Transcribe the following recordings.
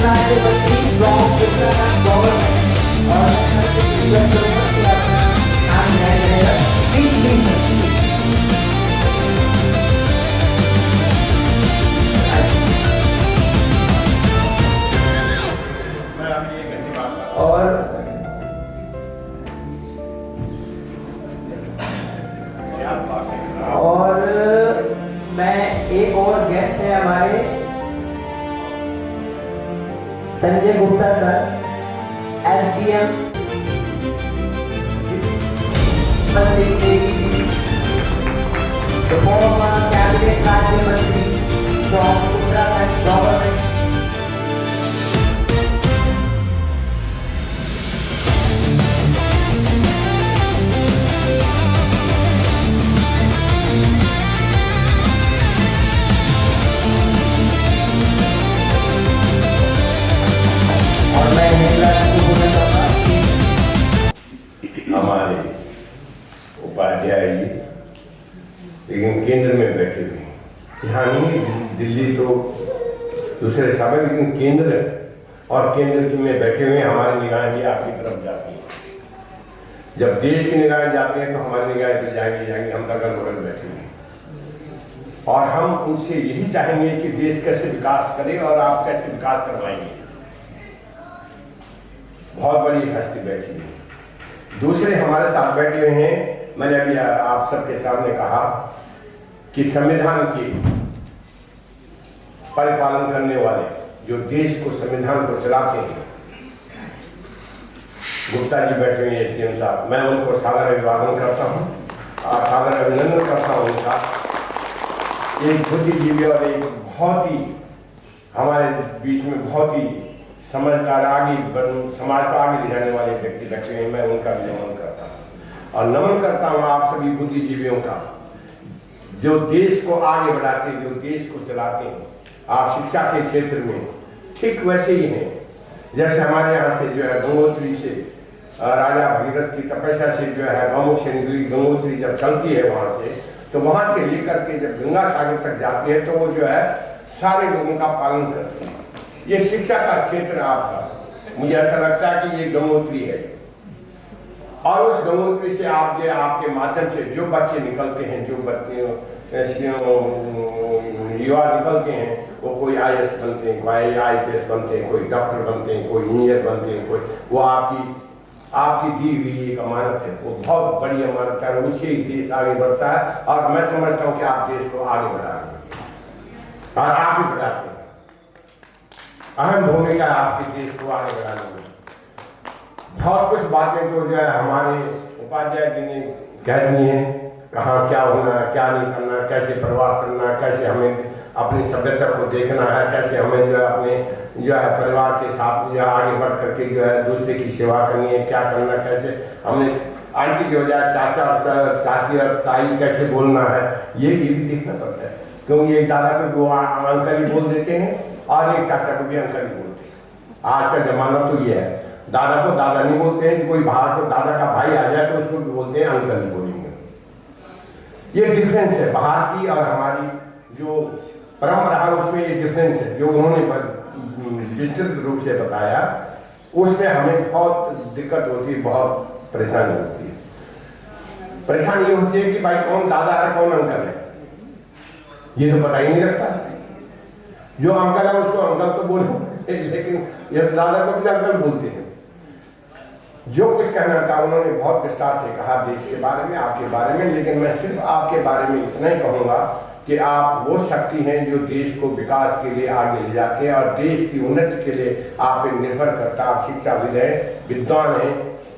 राज्य मंत्री from Uttarakhand government और नाम रहेगा प्लीज और मैं एक और गेस्ट है हमारे Sanjay Gupta sir, SDM cabinet राज्य मंत्री फ्रॉम उत्तराखंड गवर्नमेंट। हमारे उपाध्याय जी लेकिन केंद्र में बैठे हुए, यहाँ नहीं, दिल्ली तो दूसरे साहब है, लेकिन केंद्र और केंद्र में बैठे हुए हमारी निगाहें भी आपकी तरफ जाती हैं। जब देश की निगाहें जाती हैं तो हमारी निगाहें तो जाएंगी, हम अगल बगल बैठे हुए और हम उनसे यही चाहेंगे कि देश कैसे विकास करे और आप कैसे विकास करवाएंगे। बहुत बड़ी हस्ती बैठी है। दूसरे हमारे साथ बैठे हुए हैं, मैंने अभी आप सबके सामने कहा कि संविधान के परिपालन करने वाले जो देश को, संविधान को चलाते हैं, गुप्ता जी बैठे हुए हैं, एसडीएम साहब, मैं उनको सादर अभिवादन करता हूँ और सादर अभिनंदन करता हूँ उनका। एक बुद्धिजीवी और एक बहुत ही हमारे बीच में बहुत ही समझदार, आगे समाज को आगे ले जाने वाले व्यक्ति बैठे हैं, मैं उनका भी नमन करता हूँ और नमन करता हूँ आप सभी बुद्धिजीवियों का जो देश को आगे बढ़ाते हैं, जो देश को चलाते हैं। आप शिक्षा के क्षेत्र में ठीक वैसे ही हैं जैसे हमारे यहाँ से जो है गंगोत्री से राजा भगीरथ की तपस्या से जो है गौमुख से निकली गंगोत्री जब चलती है वहाँ से, तो वहाँ से लेकर के जब गंगा सागर तक जाती है तो वो जो है सारे लोगों का पालन करती है। ये शिक्षा का क्षेत्र आपका, मुझे ऐसा लगता है कि ये गंगोत्री है और उस गंगोत्री से आप जो आपके माध्यम से जो बच्चे निकलते हैं, जो बच्चे युवा निकलते हैं, वो कोई IAS बनते हैं, कोई IPS बनते हैं, कोई डॉक्टर बनते हैं, कोई इंजीनियर बनते हैं, कोई वो आपकी दी हुई एक अमानत है, वो बहुत बड़ी अमानत है और उससे ही देश आगे बढ़ता है। और मैं समझता हूँ कि आप देश को आगे बढ़ा रहे हैं और आप ही बढ़ाते हैं। अहम भूमिका आपके देश को आगे बढ़ाने में। बहुत कुछ बातें तो जो है हमारे उपाध्याय जी ने कह दी हैं, कहाँ क्या होना है, क्या नहीं करना, कैसे परिवार चलना है, कैसे हमें अपनी सभ्यता को देखना है, कैसे हमें जो है अपने जो है परिवार के साथ जो है आगे बढ़ करके जो है दूसरे की सेवा करनी है, क्या करना, कैसे हमने आंटी की बजाय चाचा चाची और ताई कैसे बोलना है, ये भी देखना पड़ता है। क्योंकि एक दादा को वो अंकल ही बोल देते हैं और एक चाचा को भी अंकल ही बोलते हैं। आज का जमाना तो ये है, दादा को दादा नहीं बोलते हैं, कोई बाहर को दादा का भाई आ जाए तो उसको भी बोलते हैं अंकल ही बोलेंगे। ये डिफरेंस है बाहर की और हमारी जो परंपरा है उसमें ये डिफरेंस है जो उन्होंने विस्तृत रूप से बताया। उसमें हमें बहुत दिक्कत होती है, बहुत परेशानी होती है। परेशानी ये होती है कि भाई कौन दादा है कौन अंकल है ये तो पता ही नहीं लगता। जो अंकल है उसको अंकल तो बोले, लेकिन ये दादा को भी अंकल बोलते हैं। जो कुछ कहना था उन्होंने बहुत विस्तार से कहा देश के बारे में, आपके बारे में, लेकिन मैं सिर्फ आपके बारे में इतना ही कहूँगा कि आप वो शक्ति हैं जो देश को विकास के लिए आगे ले जाते हैं और देश की उन्नति के लिए आप पे निर्भर करता है। आप शिक्षाविद हैं, विद्वान हैं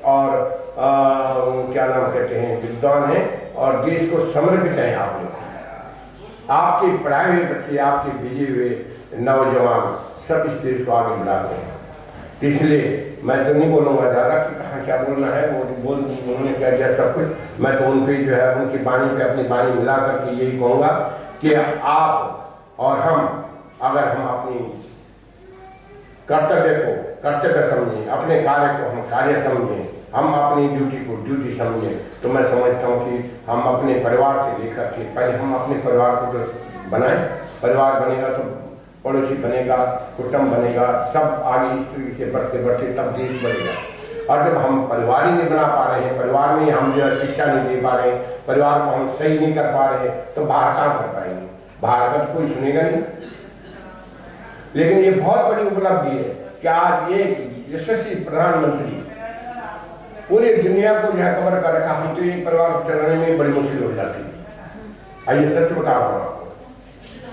और क्या नाम कहते हैं, विद्वान हैं और देश को समृद्ध हैं आप लोग। आपके पढ़ाए हुए बच्चे, आपके भेजे हुए नौजवान सब इस देश को आगे बढ़ाते हैं। इसलिए मैं तो नहीं बोलूँगा ज़्यादा कि कहाँ क्या बोलना है, वो उन्होंने क्या दिया सब कुछ। मैं तो उन पे जो है उनकी वाणी पे अपनी वाणी मिला करके यही कहूँगा कि आप और हम अगर हम अपनी कर्तव्य को कर्तव्य समझें, अपने कार्य को हम कार्य समझें, हम अपनी ड्यूटी को ड्यूटी समझें, तो मैं समझता हूँ कि हम अपने परिवार से लेकर के पहले हम अपने परिवार को तो बनाएं। परिवार बनेगा तो पड़ोसी बनेगा, कुटुंब बनेगा, सब आगे इस तरीके से बढ़ते बढ़ते तब देश बढ़ेगा। और जब हम परिवार ही नहीं बना पा रहे हैं, परिवार में हम जो है शिक्षा नहीं दे पा रहे हैं, परिवार को हम सही नहीं कर पा रहे हैं, तो बाहर कहाँ कर पाएंगे? बाहर का तो कोई सुनेगा नहीं। लेकिन ये बहुत बड़ी उपलब्धि है कि आज एक यशस्वी प्रधानमंत्री पूरी दुनिया को जो है कवर कर रखा। हम तो एक परिवार को चलाने में बड़ी मुश्किल हो जाती है। आइए सच बता रहा हूँ आपको,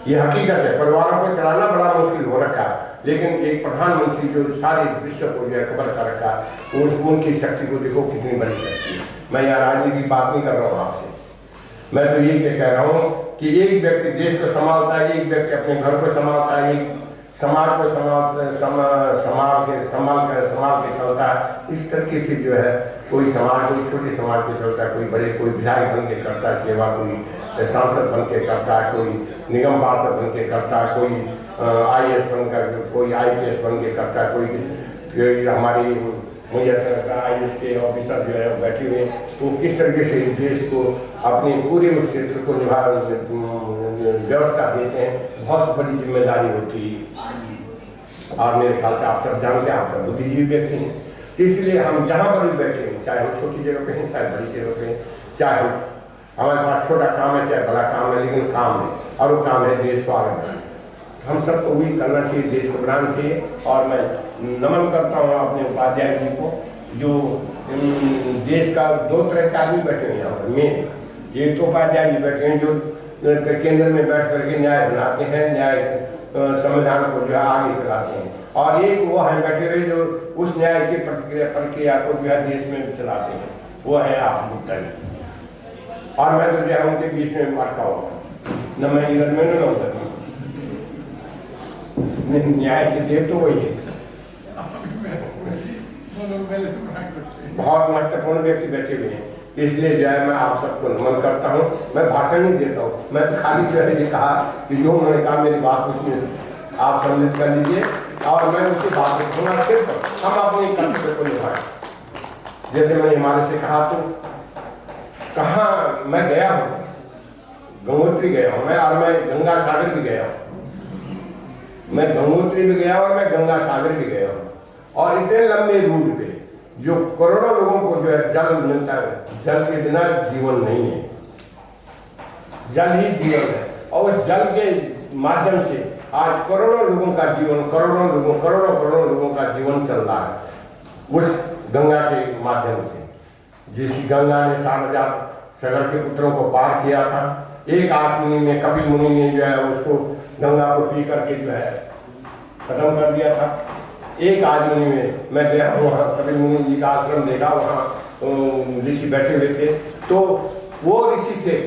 ये हकीकत है, परिवारों को चलाना बड़ा मुश्किल हो रखा, लेकिन एक प्रधानमंत्री जो सारे विश्व को जो है कवर कर रखा, उनकी शक्ति को देखो कितनी बड़ी शक्ति है। मैं यहाँ राजनीति की बात नहीं कर रहा हूँ आपसे, मैं तो ये कह रहा हूँ कि एक व्यक्ति देश को संभालता है, एक व्यक्ति अपने घर को संभालता है, एक समाज को संभाल के चलता है। इस तरीके से जो है कोई समाज, कोई छोटे समाज पे चलता है, कोई बड़े, कोई विधायक बन के करता है सेवा, कोई सांसद बन के करता है, कोई निगम पार्षद बन के करता है, कोई IAS बनकर, कोई IPS बन के करता है, कोई हमारी मुझे ऐसा लगता है IAS के ऑफिसर जो है बैठे हुए हैं, वो किस तरीके से देश को अपने पूरे उस क्षेत्र को व्यवस्था देते हैं। बहुत बड़ी जिम्मेदारी होती है और मेरे ख्याल से आप सब जानते हैं, आप सब बुद्धिजीवी व्यक्ति हैं। इसलिए हम जहाँ पर भी बैठे हैं, चाहे हम छोटी जगह पे हैं, चाहे बड़ी जगह पे हैं, चाहे हमारे पास छोटा काम है, चाहे बड़ा काम है, लेकिन काम है और वो काम है देश को आगे बढ़ाना। हम सबको वही करना चाहिए, देश को बनाना चाहिए। और मैं नमन करता हूँ अपने उपाध्याय जी को, जो देश का दो तरह के आदमी बैठे हैं यहाँ पर। में एक तो उपाध्याय जी बैठे हैं जो केंद्र में बैठ करके न्याय बनाते हैं, न्याय संविधान को जो है आगे चलाते हैं, और एक वो हैं बैठे हुए जो उस न्याय की प्रक्रिया को जो है देश में चलाते हैं, वो है आप गुप्ता जी। और मैं तो जो है उनके बीच में अटका हुआ, न मैं इधर में न उधर में। न्याय के देव तो वही है। बहुत महत्वपूर्ण व्यक्ति बैठे हुए हैं, इसलिए जो है मैं आप सबको नमन करता हूँ। मैं भाषण नहीं देता हूँ, मैं तो खाली जो है ये कहा कि जो उन्होंने कहा मेरी बात उसमें आप सम्मिलित कर लीजिए और मैं उसकी बात रखूँगा। सिर्फ हम अपने कर्तव्य को निभाएं। जैसे मैंने हिमालय से कहा, तो कहाँ मैं गया हूँ, गंगोत्री गया हूँ मैं, और मैं गंगा सागर भी गया हूँ। मैं गंगोत्री भी गया और मैं गंगा सागर भी गया हूँ, और इतने लंबे रूट पे जो करोड़ों लोगों को जो है जल मिलता है। जल के बिना जीवन नहीं है, जल ही जीवन है, और उस जल के माध्यम से आज करोड़ों लोगों का जीवन, करोड़ों लोगों का जीवन चल रहा है उस गंगा के माध्यम से। जिस गंगा ने 7,000 सागर के पुत्रों को पार किया था, एक आठ मुनि में कपिल मुनि ने जो है उसको गंगा को पी करके जो है खत्म कर दिया था। एक आदमी में मैं गया वहाँ कपिल मुनि जी का आश्रम देखा, वहाँ ऋषि बैठे हुए थे, तो वो ऋषि थे,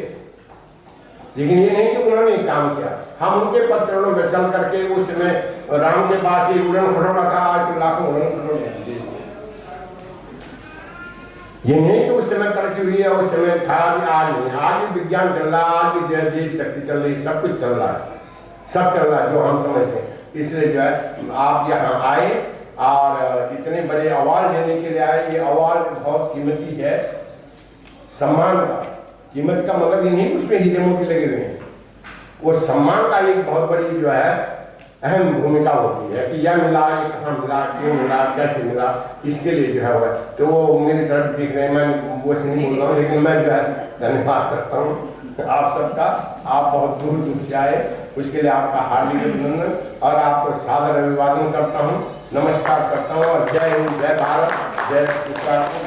लेकिन ये नहीं कि उन्होंने काम किया। हम उनके पद चरणों में चल करके उस समय राम के पास ही उड़न खटोला था, आज तो लाखों उड़न खटोले। ये नहीं कि उस समय तरक्की हुई है, उस समय था, आज नहीं। आज भी विज्ञान चल रहा है, आज भी देव शक्ति चल रही, सब कुछ चल रहा है, सब चल रहा है जो हम समझते हैं। इसलिए जो है आप यहाँ आए और इतने बड़े अवार्ड देने के लिए आए। ये अवार्ड बहुत कीमती है, सम्मान का। कीमत का मतलब ये नहीं उसमें हीरे मोती लगे हुए हैं, वो सम्मान का एक बहुत बड़ी जो है अहम भूमिका होती है कि यह मिला, ये कहाँ मिला, क्यों मिला, कैसे मिला, इसके लिए जो है वो। तो वो मेरी तरफ दिख रहे हैं, मैं वो से नहीं बोल रहा हूँ, लेकिन मैं जो है धन्यवाद करता हूँ आप सबका। आप बहुत दूर दूर से आए, उसके लिए आपका हार्दिक अभिनंदन और आपको सादर अभिवादन करता हूँ, नमस्कार करता हूँ। और जय हिंद, जय भारत, जय उत्तराखंड।